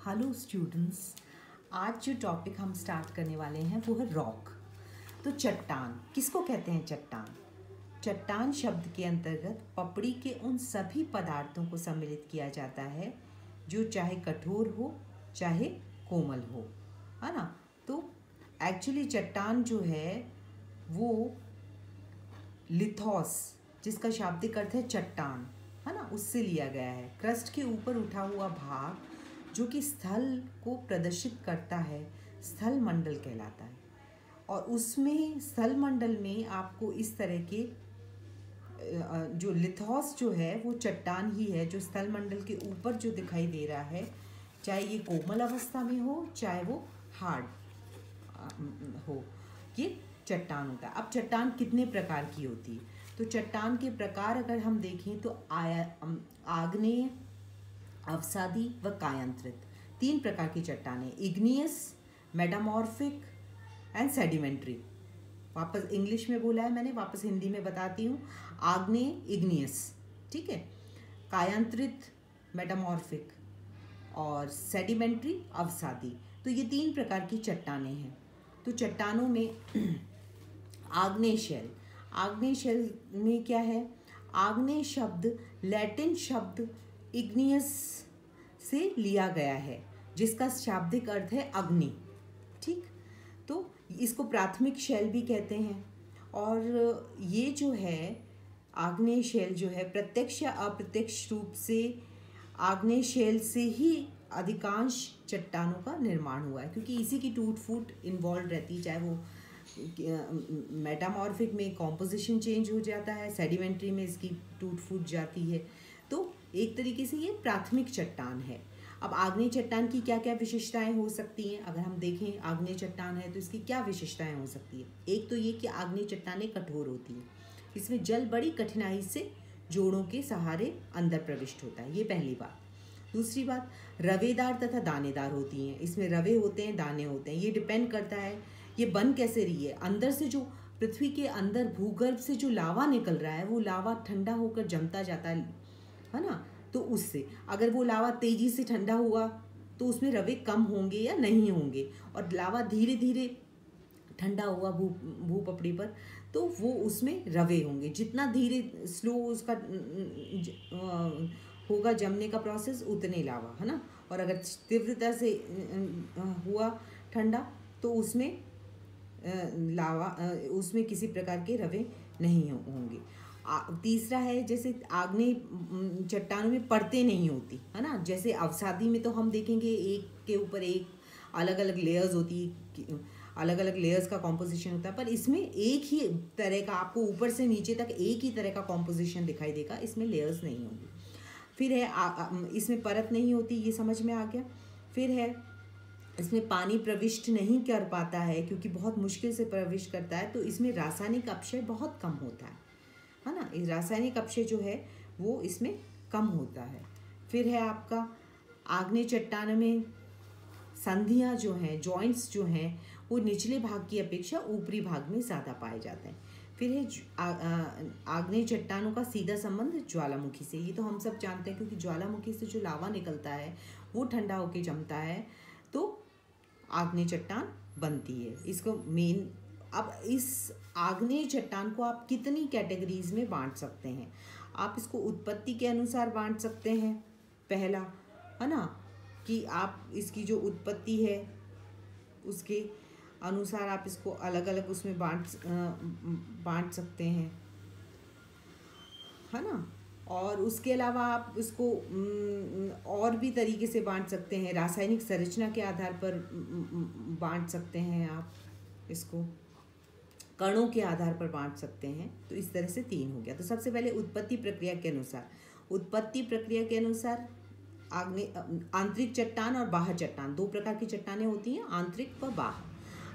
Hello students, आज जो topic हम स्टार्ट करने वाले हैं वो है रॉक। तो चट्टान किसको कहते हैं? चट्टान चट्टान शब्द के अंतर्गत पपड़ी के उन सभी पदार्थों को सम्मिलित किया जाता है जो चाहे कठोर हो चाहे कोमल हो, है ना। तो एक्चुअली चट्टान जो है वो लिथोस, जिसका शाब्दिक अर्थ है चट्टान, है ना, उससे लिया गया है। क्रस्ट के ऊपर उठा हुआ भाग जो कि स्थल को प्रदर्शित करता है स्थल मंडल कहलाता है। और उसमें स्थल मंडल में आपको इस तरह के जो लिथोस जो है वो चट्टान ही है जो स्थल मंडल के ऊपर जो दिखाई दे रहा है, चाहे ये कोमल अवस्था में हो चाहे वो हार्ड हो, ये चट्टान होता है। अब चट्टान कितने प्रकार की होती है? तो चट्टान के प्रकार अगर हम देखें तो आग्नेय, अवसादी व कायांतरित, तीन प्रकार की चट्टानें, इग्नियस, मेटामॉर्फिक एंड सेडिमेंट्री। वापस इंग्लिश में बोला है मैंने, वापस हिंदी में बताती हूँ। आग्नेय इग्नियस, ठीक है, कायांतरित मेटामॉर्फिक और सेडिमेंट्री अवसादी। तो ये तीन प्रकार की चट्टानें हैं। तो चट्टानों में आग्नेय शैल, आग्नेय शैल में क्या है? आग्नेय शब्द लैटिन शब्द इग्नियस से लिया गया है जिसका शाब्दिक अर्थ है अग्नि, ठीक। तो इसको प्राथमिक शैल भी कहते हैं। और ये जो है आग्नेय शैल जो है प्रत्यक्ष या अप्रत्यक्ष रूप से आग्नेय शैल से ही अधिकांश चट्टानों का निर्माण हुआ है, क्योंकि इसी की टूट फूट इन्वॉल्व रहती है। चाहे वो मेटामॉर्फिक में कॉम्पोजिशन चेंज हो जाता है, सेडिमेंट्री में इसकी टूट फूट जाती है। तो एक तरीके से ये प्राथमिक चट्टान है। अब आग्नेय चट्टान की क्या क्या विशेषताएं हो सकती हैं? अगर हम देखें आग्नेय चट्टान है तो इसकी क्या विशेषताएं हो सकती है? एक तो ये कि आग्नेय चट्टानें कठोर होती हैं, इसमें जल बड़ी कठिनाई से जोड़ों के सहारे अंदर प्रविष्ट होता है, ये पहली बात। दूसरी बात, रवेदार तथा दानेदार होती हैं, इसमें रवे होते हैं, दाने होते हैं। ये डिपेंड करता है ये बन कैसे रही है। अंदर से जो पृथ्वी के अंदर भूगर्भ से जो लावा निकल रहा है वो लावा ठंडा होकर जमता जाता है ना। तो उससे अगर वो लावा तेजी से ठंडा हुआ तो उसमें रवे कम होंगे या नहीं होंगे, और लावा धीरे धीरे ठंडा हुआ भूपपड़ी पर तो वो उसमें रवे होंगे। जितना धीरे स्लो उसका होगा जमने का प्रोसेस, उतने लावा, है ना। और अगर तीव्रता से हुआ ठंडा तो उसमें लावा उसमें किसी प्रकार के रवे नहीं होंगे। तीसरा है, जैसे आग्नेय चट्टानों में परतें नहीं होती, है ना। जैसे अवसादी में तो हम देखेंगे एक के ऊपर एक अलग अलग लेयर्स होती, अलग अलग लेयर्स का कॉम्पोजिशन होता है, पर इसमें एक ही तरह का आपको ऊपर से नीचे तक एक ही तरह का कॉम्पोजिशन दिखाई देगा, इसमें लेयर्स नहीं होंगी। फिर है इसमें परत नहीं होती, ये समझ में आ गया। फिर है इसमें पानी प्रविष्ट नहीं कर पाता है, क्योंकि बहुत मुश्किल से प्रविष्ट करता है, तो इसमें रासायनिक अपक्षय बहुत कम होता है ना। इस रासायनिक अपक्षय जो है वो इसमें कम होता है। फिर है आपका आग्नेय चट्टान में संधियाँ जो हैं, जॉइंट्स जो हैं, वो निचले भाग की अपेक्षा ऊपरी भाग में ज़्यादा पाए जाते हैं। फिर है आग्नेय चट्टानों का सीधा संबंध ज्वालामुखी से। ये तो हम सब जानते हैं, क्योंकि ज्वालामुखी से जो लावा निकलता है वो ठंडा होकर जमता है तो आग्नेय चट्टान बनती है। इसको मेन, अब इस आग्नेय चट्टान को आप कितनी कैटेगरीज में बांट सकते हैं? आप इसको उत्पत्ति के अनुसार बांट सकते हैं, पहला, है ना, कि आप इसकी जो उत्पत्ति है उसके अनुसार आप इसको अलग अलग उसमें बांट सकते हैं, है ना। और उसके अलावा आप इसको और भी तरीके से बांट सकते हैं। रासायनिक संरचना के आधार पर बांट सकते हैं, आप इसको कणों के आधार पर बांट सकते हैं। तो इस तरह से तीन हो गया। तो सबसे पहले उत्पत्ति प्रक्रिया के अनुसार, उत्पत्ति प्रक्रिया के अनुसार आंतरिक चट्टान और बाह्य चट्टान, दो प्रकार की चट्टानें होती हैं, आंतरिक व बाह्य।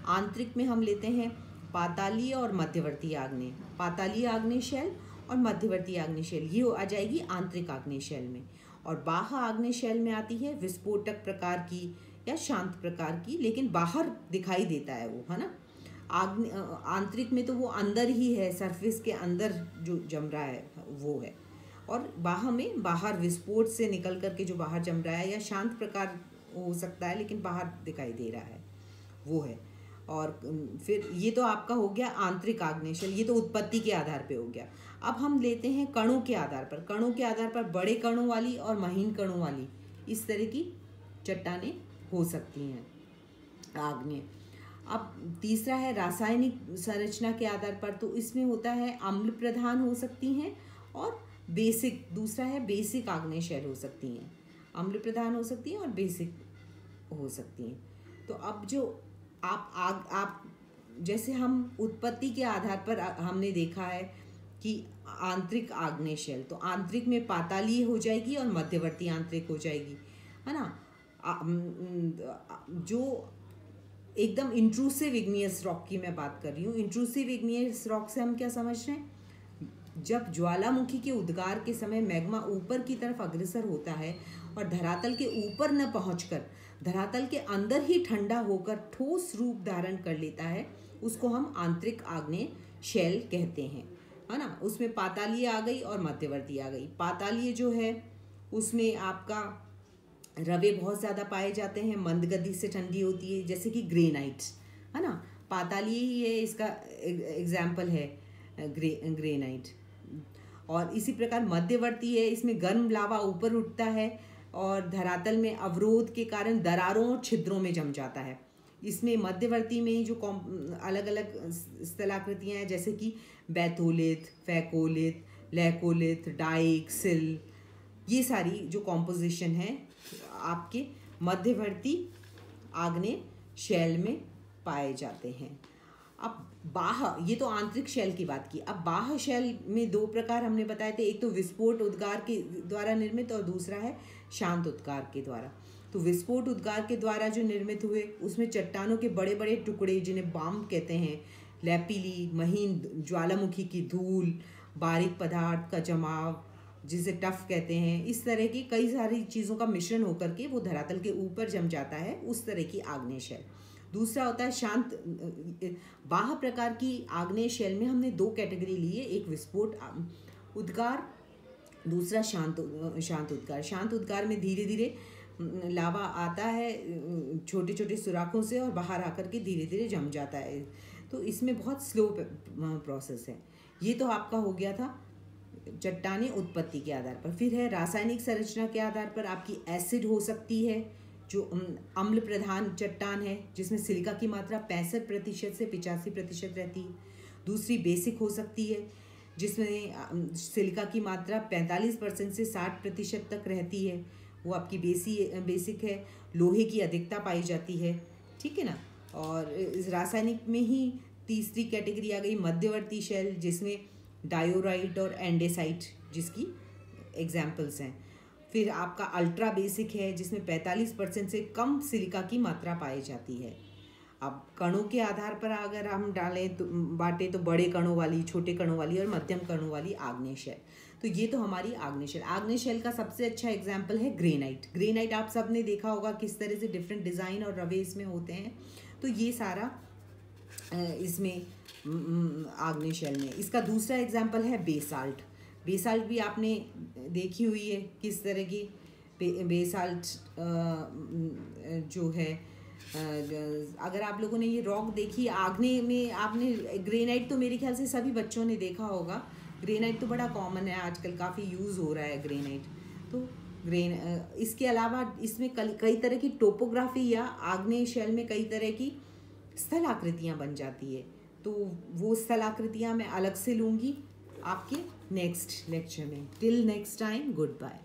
आंतरिक में हम लेते हैं पातालीय और मध्यवर्ती आग्नेय, पातालीय आग्नेय शैल और मध्यवर्ती आग्नेय शैल, ये आ जाएगी आंतरिक आग्नेय शैल में। और बाह्य आग्नेय शैल में आती है विस्फोटक प्रकार की या शांत प्रकार की, लेकिन बाहर दिखाई देता है वो, है ना। आंतरिक में तो वो अंदर ही है, सरफेस के अंदर जो जम रहा है वो है। और बाह्य में बाहर विस्फोट से निकल करके जो बाहर जम रहा है, या शांत प्रकार हो सकता है लेकिन बाहर दिखाई दे रहा है, वो है। और फिर ये तो आपका हो गया आंतरिक आग्नेय शेल, ये तो उत्पत्ति के आधार पे हो गया। अब हम लेते हैं कणों के आधार पर। कणों के आधार पर बड़े कणों वाली और महीन कणों वाली इस तरह की चट्टानें हो सकती हैं आग्नेय। अब तीसरा है रासायनिक संरचना के आधार पर, तो इसमें होता है अम्ल प्रधान हो सकती हैं और बेसिक, दूसरा है बेसिक आग्नेय शेल हो सकती हैं। अम्ल प्रधान हो सकती हैं और बेसिक हो सकती हैं। तो अब जो आप जैसे हम उत्पत्ति के आधार पर हमने देखा है कि आंतरिक आग्नेय शेल, तो आंतरिक में पातालीय हो जाएगी और मध्यवर्ती आंतरिक हो जाएगी, है ना। जो एकदम इंट्रूसिव इग्नियस रॉक की मैं बात कर रही हूँ। इंट्रूसिव इग्नियस रॉक से हम क्या समझ रहे हैं, जब ज्वालामुखी के उद्गार के समय मैग्मा ऊपर की तरफ अग्रसर होता है और धरातल के ऊपर न पहुंचकर धरातल के अंदर ही ठंडा होकर ठोस रूप धारण कर लेता है, उसको हम आंतरिक आग्नेय शेल कहते हैं, है ना। उसमें पातालीय आ गई और मध्यवर्ती आ गई। पातालीय जो है उसमें आपका रवे बहुत ज़्यादा पाए जाते हैं, मंद गति से ठंडी होती है, जैसे कि ग्रेनाइट, है ना। पातालीय ही है, इसका एग्जाम्पल है ग्रेनाइट। और इसी प्रकार मध्यवर्ती है, इसमें गर्म लावा ऊपर उठता है और धरातल में अवरोध के कारण दरारों और छिद्रों में जम जाता है। इसमें मध्यवर्ती में जो अलग अलग स्थलाकृतियाँ हैं, जैसे कि बैथोलिथ, फैकोलिथ, लैकोलिथ, डाइक, सिल, ये सारी जो कॉम्पोजिशन है आपके मध्यवर्ती आग्नेय शेल में पाए जाते हैं। अब बाह्य, ये तो आंतरिक शेल की बात की। अब बाह्य शेल में दो प्रकार हमने बताए थे, एक तो विस्फोट उद्गार के द्वारा निर्मित और दूसरा है शांत उद्गार के द्वारा। तो विस्फोट उद्गार के द्वारा जो निर्मित हुए उसमें चट्टानों के बड़े बड़े टुकड़े, जिन्हें बाम्ब कहते हैं, लैपिली, महीन ज्वालामुखी की धूल, बारीक पदार्थ का जमाव जिसे टफ कहते हैं, इस तरह की कई सारी चीज़ों का मिश्रण होकर के वो धरातल के ऊपर जम जाता है, उस तरह की आग्नेय शेल। दूसरा होता है शांत बाह्य प्रकार की आग्नेय शेल में हमने दो कैटेगरी ली है, एक विस्फोट उद्गार, दूसरा शांत उद्गार। शांत उद्गार में धीरे धीरे लावा आता है छोटे छोटे सुराखों से और बाहर आकर के धीरे धीरे जम जाता है, तो इसमें बहुत स्लो प्रोसेस है। ये तो आपका हो गया था चट्टानें उत्पत्ति के आधार पर। फिर है रासायनिक संरचना के आधार पर आपकी एसिड हो सकती है, जो अम्ल प्रधान चट्टान है, जिसमें सिलिका की मात्रा 65% से 85% रहती है। दूसरी बेसिक हो सकती है, जिसमें सिलिका की मात्रा 45% से 60% तक रहती है, वो आपकी बेसिक है। लोहे की अधिकता पाई जाती है, ठीक है ना। और इस रासायनिक में ही तीसरी कैटेगरी आ गई मध्यवर्ती शेल, जिसमें डायोराइट और एंडेसाइट जिसकी एग्जाम्पल्स हैं। फिर आपका अल्ट्रा बेसिक है, जिसमें 45% से कम सिलिका की मात्रा पाई जाती है। अब कणों के आधार पर अगर हम डालें तो बांटे, तो बड़े कणों वाली, छोटे कणों वाली और मध्यम कणों वाली आग्नेय शेल। तो ये तो हमारी आग्नेय शेल। आग्नेय शेल का सबसे अच्छा एग्जाम्पल है ग्रेनाइट। ग्रेनाइट आप सब ने देखा होगा किस तरह से डिफरेंट डिज़ाइन और रवे इसमें होते हैं, तो ये सारा इसमें आग्नेय शेल में। इसका दूसरा एग्जाम्पल है बेसाल्ट। बेसाल्ट भी आपने देखी हुई है किस तरह की बेसाल्ट जो है। अगर आप लोगों ने ये रॉक देखी आग्नेय में, आपने ग्रेनाइट तो मेरे ख्याल से सभी बच्चों ने देखा होगा। ग्रेनाइट तो बड़ा कॉमन है आजकल, काफ़ी यूज़ हो रहा है ग्रेनाइट। तो इसके अलावा इसमें कई तरह की टोपोग्राफी या आग्नेय शेल में कई तरह की स्थलाकृतियाँ बन जाती है, तो वो स्थलाकृतियाँ मैं अलग से लूँगी आपके नेक्स्ट लेक्चर में। Till next time, good bye.